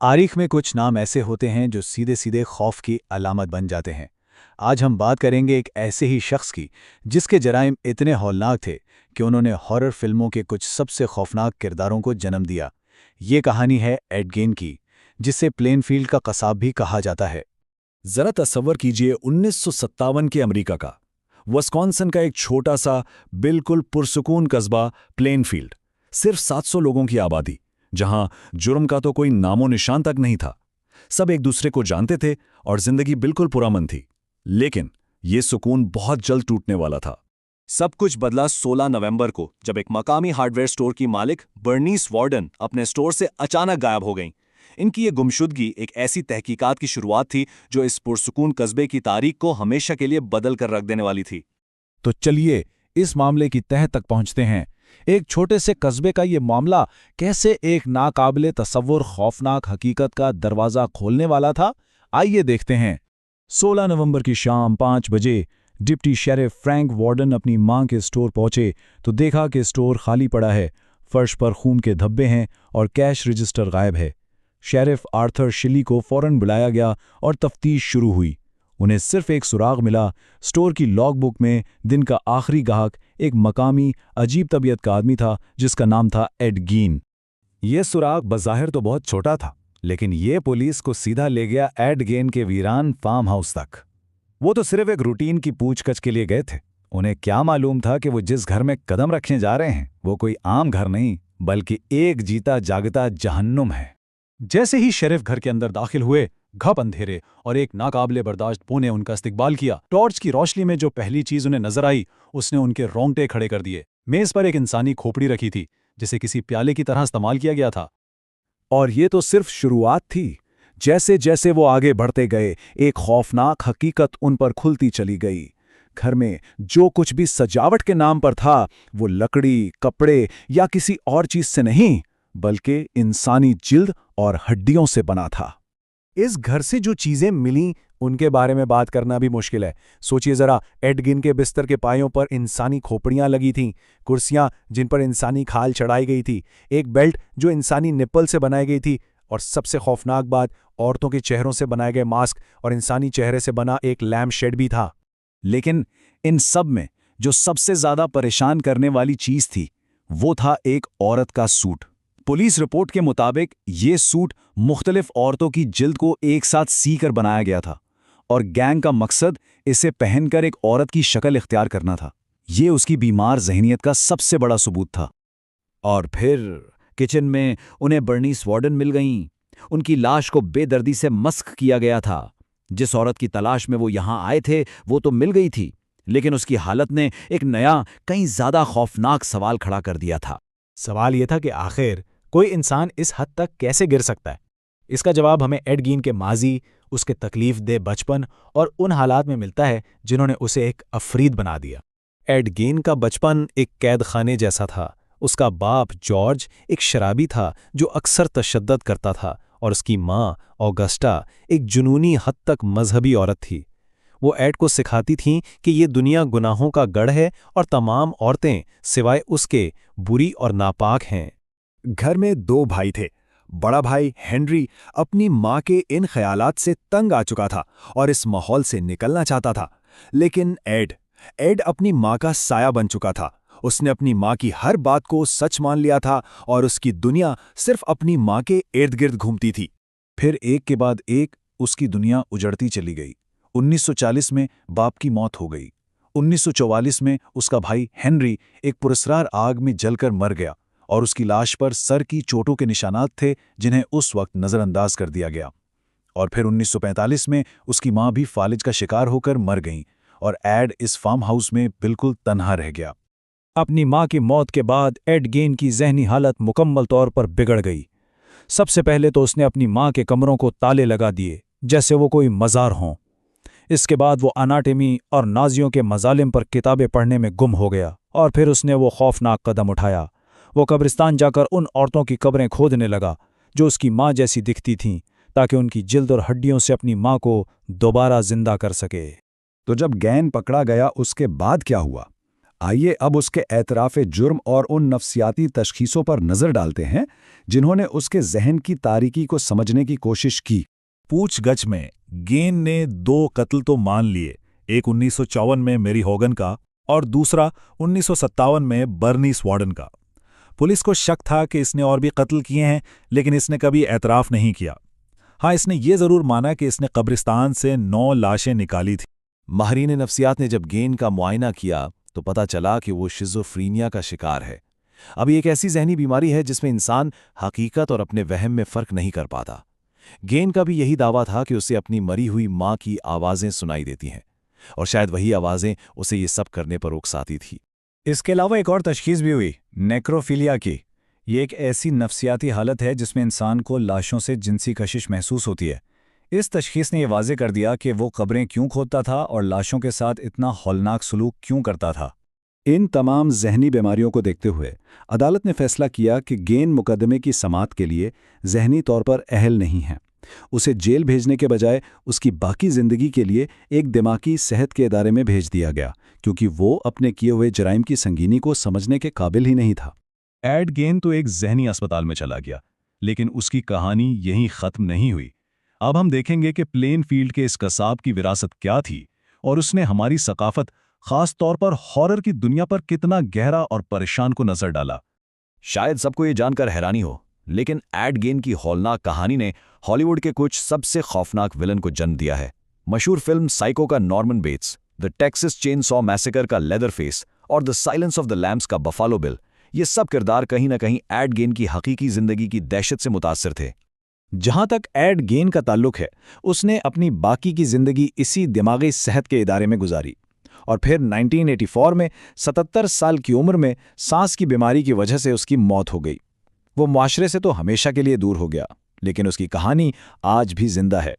तारीख में कुछ नाम ऐसे होते हैं जो सीधे सीधे खौफ की अलामत बन जाते हैं। आज हम बात करेंगे एक ऐसे ही शख्स की जिसके जराइम इतने हौलनाक थे कि उन्होंने हॉरर फिल्मों के कुछ सबसे खौफनाक किरदारों को जन्म दिया। ये कहानी है एड गेन की, जिसे प्लेनफील्ड का कसाब भी कहा जाता है। जरा तस्वर कीजिए 1957 के अमेरिका का विस्कॉन्सिन का एक छोटा सा बिल्कुल पुरसुकून कस्बा प्लेनफील्ड। सिर्फ 700 लोगों की आबादी, जहां जुर्म का तो कोई नामो निशान तक नहीं था। सब एक दूसरे को जानते थे और जिंदगी बिल्कुल पुरअमन थी। लेकिन ये सुकून बहुत जल्द टूटने वाला था। सब कुछ बदला 16 नवंबर को, जब एक मकामी हार्डवेयर स्टोर की मालिक बर्नीस वार्डन अपने स्टोर से अचानक गायब हो गईं। इनकी ये गुमशुदगी एक ऐसी तहकीकात की शुरुआत थी जो इस पुरसुकून कस्बे की तारीख को हमेशा के लिए बदल कर रख देने वाली थी। तो चलिए इस मामले की तह तक पहुंचते हैं। एक छोटे से कस्बे का ये मामला कैसे एक नाकाबिले तसव्वुर खौफनाक हकीकत का दरवाजा खोलने वाला था, आइए देखते हैं। 16 नवंबर की शाम 5 बजे डिप्टी शेरिफ फ्रैंक वार्डन अपनी मां के स्टोर पहुंचे तो देखा कि स्टोर खाली पड़ा है। फर्श पर खून के धब्बे हैं और कैश रजिस्टर गायब है। शेरिफ आर्थर शिली को फौरन बुलाया गया और तफ्तीश शुरू हुई। उन्हें सिर्फ एक सुराग मिला। स्टोर की लॉगबुक में दिन का आखिरी गाहक एक मकामी अजीब तबीयत का आदमी था जिसका नाम था एड गेन। ये सुराग बज़ाहिर तो बहुत छोटा था, लेकिन ये पुलिस को सीधा ले गया एड गेन के वीरान फार्म हाउस तक। वो तो सिर्फ एक रूटीन की पूछताछ के लिए गए थे। उन्हें क्या मालूम था कि वो जिस घर में कदम रखने जा रहे हैं वो कोई आम घर नहीं, बल्कि एक जीता जागता जहन्नुम है। जैसे ही शेरिफ घर के अंदर दाखिल हुए, घप अंधेरे और एक नाकाबिले बर्दाश्त बू ने उनका इस्तकबाल किया। टॉर्च की रोशनी में जो पहली चीज उन्हें नजर आई, उसने उनके रोंगटे खड़े कर दिए। मेज पर एक इंसानी खोपड़ी रखी थी, जिसे किसी प्याले की तरह इस्तेमाल किया गया था। और ये तो सिर्फ शुरुआत थी। जैसे जैसे वो आगे बढ़ते गए, एक खौफनाक हकीकत उन पर खुलती चली गई। घर में जो कुछ भी सजावट के नाम पर था, वो लकड़ी, कपड़े या किसी और चीज से नहीं, बल्कि इंसानी जिल्द और हड्डियों से बना था। इस घर से जो चीजें मिलीं, उनके बारे में बात करना भी मुश्किल है। सोचिए जरा, एड गेन के बिस्तर के पायों पर इंसानी खोपड़ियां लगी थीं, कुर्सियां जिन पर इंसानी खाल चढ़ाई गई थी, एक बेल्ट जो इंसानी निप्पल से बनाई गई थी, और सबसे खौफनाक बात, औरतों के चेहरों से बनाए गए मास्क और इंसानी चेहरे से बना एक लैम्प शेड भी था। लेकिन इन सब में जो सबसे ज्यादा परेशान करने वाली चीज थी, वो था एक औरत का सूट। पुलिस रिपोर्ट के मुताबिक ये सूट मुख्तलिफ औरतों की जिल्द को एक साथ सी कर बनाया गया था, और गैंग का मकसद इसे पहनकर एक औरत की शक्ल इख्तियार करना था। ये उसकी बीमार ज़हनियत का सबसे बड़ा सबूत था। और फिर किचन में उन्हें बर्नीस वार्डन मिल गईं। उनकी लाश को बेदर्दी से मस्क किया गया था। जिस औरत की तलाश में वो यहां आए थे वो तो मिल गई थी, लेकिन उसकी हालत ने एक नया, कहीं ज्यादा खौफनाक सवाल खड़ा कर दिया था। सवाल यह था कि आखिर कोई इंसान इस हद तक कैसे गिर सकता है। इसका जवाब हमें एड गेन के माजी, उसके तकलीफ दे बचपन और उन हालात में मिलता है जिन्होंने उसे एक अफरीद बना दिया। एड गेन का बचपन एक कैद खाने जैसा था। उसका बाप जॉर्ज एक शराबी था जो अक्सर तशद्दुद करता था, और उसकी माँ ऑगस्टा एक जुनूनी हद तक मजहबी औरत थी। वो एड को सिखाती थीं कि ये दुनिया गुनाहों का गढ़ है और तमाम औरतें सिवाय उसके बुरी और नापाक हैं। घर में 2 भाई थे। बड़ा भाई हेनरी अपनी मां के इन ख्यालात से तंग आ चुका था और इस माहौल से निकलना चाहता था। लेकिन एड अपनी मां का साया बन चुका था। उसने अपनी मां की हर बात को सच मान लिया था और उसकी दुनिया सिर्फ अपनी मां के इर्द गिर्द घूमती थी। फिर एक के बाद एक उसकी दुनिया उजड़ती चली गई। 1940 में बाप की मौत हो गई। 1944 में उसका भाई हेनरी एक पुरस्कार आग में जलकर मर गया, और उसकी लाश पर सर की चोटों के निशानात थे जिन्हें उस वक्त नज़रअंदाज कर दिया गया। और फिर 1945 में उसकी मां भी फालिज का शिकार होकर मर गईं, और एड इस फार्म हाउस में बिल्कुल तन्हा रह गया। अपनी मां की मौत के बाद एड गेन की जहनी हालत मुकम्मल तौर पर बिगड़ गई। सबसे पहले तो उसने अपनी मां के कमरों को ताले लगा दिए, जैसे वो कोई मज़ार हों। इसके बाद वो अनाटमी और नाजियों के मजालिम पर किताबें पढ़ने में गुम हो गया, और फिर उसने वो खौफनाक कदम उठाया। वो कब्रिस्तान जाकर उन औरतों की कब्रें खोदने लगा जो उसकी माँ जैसी दिखती थीं, ताकि उनकी जिल्द और हड्डियों से अपनी माँ को दोबारा जिंदा कर सके। तो जब गैन पकड़ा गया, उसके बाद क्या हुआ? आइए अब उसके एतराफ़े जुर्म और उन नफ्सियाती तशखीसों पर नज़र डालते हैं जिन्होंने उसके जहन की तारीकी को समझने की कोशिश की। पूछगछ में गेन ने 2 कत्ल तो मान लिए, एक 1954 में मेरी होगन का और दूसरा 1957 में बर्नी स्वॉर्डन का। पुलिस को शक था कि इसने और भी कत्ल किए हैं, लेकिन इसने कभी एतराफ़ नहीं किया। हाँ, इसने ये ज़रूर माना कि इसने कब्रिस्तान से 9 लाशें निकाली थी। माहिरीन नफ्सियात ने जब गेन का मुआयना किया तो पता चला कि वो शिज़ोफ्रीनिया का शिकार है। अब ये एक ऐसी जहनी बीमारी है जिसमें इंसान हकीकत और अपने वहम में फ़र्क नहीं कर पाता। गेन का भी यही दावा था कि उसे अपनी मरी हुई माँ की आवाज़ें सुनाई देती हैं और शायद वही आवाज़ें उसे ये सब करने पर उकसाती थी। इसके अलावा एक और तशखीस भी हुई, नेक्रोफिलिया की। ये एक ऐसी नफ्सियाती हालत है जिसमें इंसान को लाशों से जिनसी कशिश महसूस होती है। इस तशखीस ने यह वाज़े कर दिया कि वो कब्रें क्यों खोदता था और लाशों के साथ इतना हौलनाक सलूक क्यों करता था। इन तमाम जहनी बीमारियों को देखते हुए अदालत ने फैसला किया कि गेन मुकदमे की समाअत के लिए जहनी तौर पर अहल नहीं है। उसे जेल भेजने के बजाय उसकी बाकी ज़िंदगी के लिए एक दिमागी सेहत के इदारे में भेज दिया गया, क्योंकि वो अपने किए हुए जराइम की संगीनी को समझने के काबिल ही नहीं था। एड गेन तो एक जहनी अस्पताल में चला गया, लेकिन उसकी कहानी यहीं ख़त्म नहीं हुई। अब हम देखेंगे कि प्लेनफील्ड के इस कसाब की विरासत क्या थी और उसने हमारी सकाफत, ख़ास तौर पर हॉरर की दुनिया पर कितना गहरा और परेशान को नज़र डाला। शायद सबको ये जानकर हैरानी हो, लेकिन एड गेन की हौलनाक कहानी ने हॉलीवुड के कुछ सबसे खौफनाक विलन को जन्म दिया है। मशहूर फिल्म साइको का Norman Bates, the Texas chainsaw massacre का लेदरफेस और the silence of the lambs का बफालो बिल, ये सब किरदार कहीं ना कहीं एड गेन की हकीकी जिंदगी की दहशत से मुतासिर थे। जहां तक एड गेन का ताल्लुक है, उसने अपनी बाकी की जिंदगी इसी दिमागी सेहत के इदारे में गुजारी और फिर 1984 में 77 साल की उम्र में सांस की बीमारी की वजह से उसकी मौत हो गई। वो मुआशरे से तो हमेशा के लिए दूर हो गया, लेकिन उसकी कहानी आज भी जिंदा है।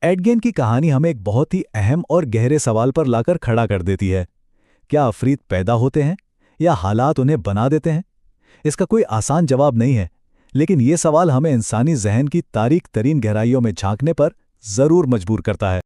एड गेन की कहानी हमें एक बहुत ही अहम और गहरे सवाल पर लाकर खड़ा कर देती है। क्या अफरीद पैदा होते हैं या हालात उन्हें बना देते हैं? इसका कोई आसान जवाब नहीं है, लेकिन ये सवाल हमें इंसानी जहन की तारीक तरीन गहराइयों में झांकने पर जरूर मजबूर करता है।